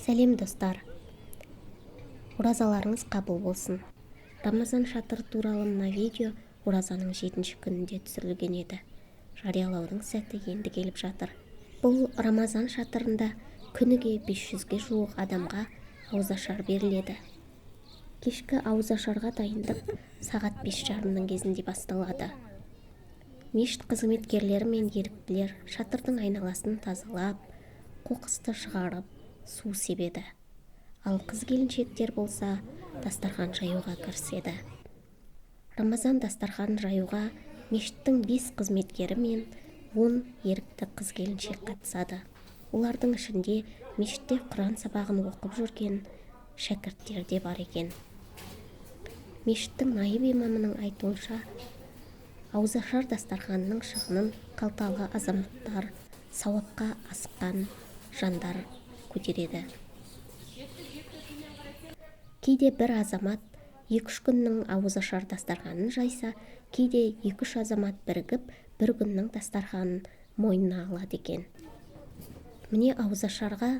Сәлем достар, оразаларыңыз қабыл болсын. Рамазан шатыры туралы мына видео оразаның 7-ші күнінде түсірілген еді. Жариялаудың сәті енді келіп жатыр. Бұл Рамазан шатырында күніге 500-ге жуық адамға ауызашар беріледі. Кешкі ауызашарға дайындық сағат 5:30 кезінде басталады. Мешіт қызметкерлері мен еріктілер шатырдың айналасын тазалап, қоқысты шығарып, су себеді. Ал қыз-келіншектер болса, дастархан жаюға кіріседі. Рамазан дастархан жаюға мешіттің 5 қызметкері мен 10 ерікті қыз-келіншек қатысады. Олардың ішінде мешітте Құран сабағын оқып жүрген шәкірттер де бар екен. Мешіттің наиб имамының айтуынша, ауызашар дастарханның шығынын қалталы азаматтар, сауапқа асыққан жандар көтереді. Кейде бір азамат 2-3 күннің ауызашар дастарханын жайса, кейде 2-3 азамат бірігіп, бір күннің дастарханын мойнына алады екен. Міне ауызашарға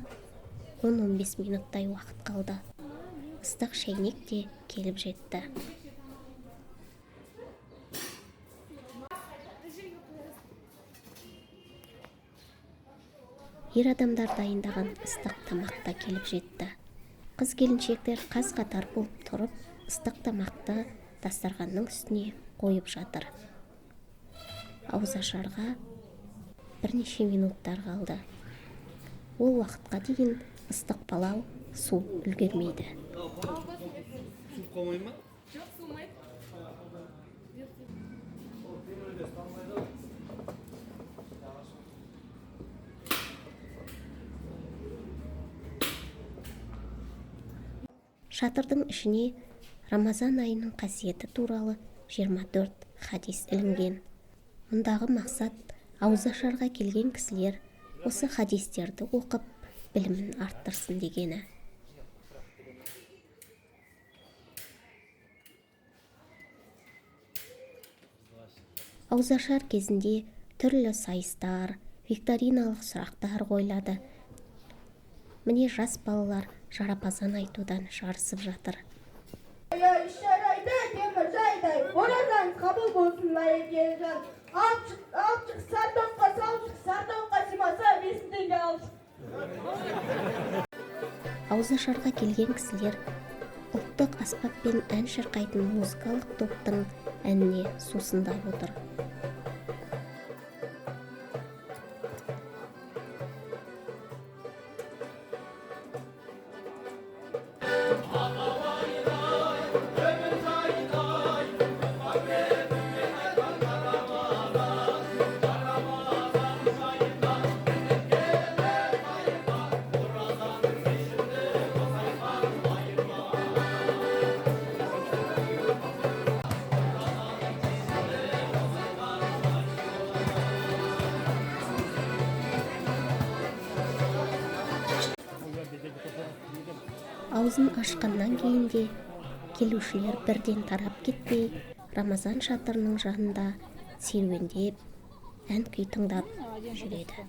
10-15 минуттай уақыт қалды. Ыстық шәйнек те келіп жетті. Ер адамдар дайындаған ыстық тамақ та келіп жетті. Қыз-келіншектер қаз-қатар болып тұрып, ыстық тамақты дастарханның үстіне қойып жатыр. Ауызашарға бірнеше минуттар қалды. Ол уақытқа дейін ыстық палау, су үлгермейді. Су қоймай ма? Жоқ, суымайды. Шатырдың ішіне Рамазан айының қасиеті туралы 24 хадис ілінген. Мұндағы мақсат ауызашарға келген кісілер осы хадистерді оқып, білімін арттырсын дегені. Ауызашар кезінде түрлі сайыстар, викториналық сұрақтар қойылады. Міне жас балалар жарапазан айтудан жарысып жатыр. Оразаңыз қабыл болсын, лайекелжан. Алшық сартоққа, салшық сартоққа симаса, 5 теңге алшық. Ауызашарға келген кісілер ұлттық аспаппен ән шырқайтын музыкалық топтың әніне сусындап отыр. Аузын ашқаннан кейін де келушілер бірден тарап кетпей, Рамазан шатырының жанында серуендеп, ән күй тыңдап жүреді.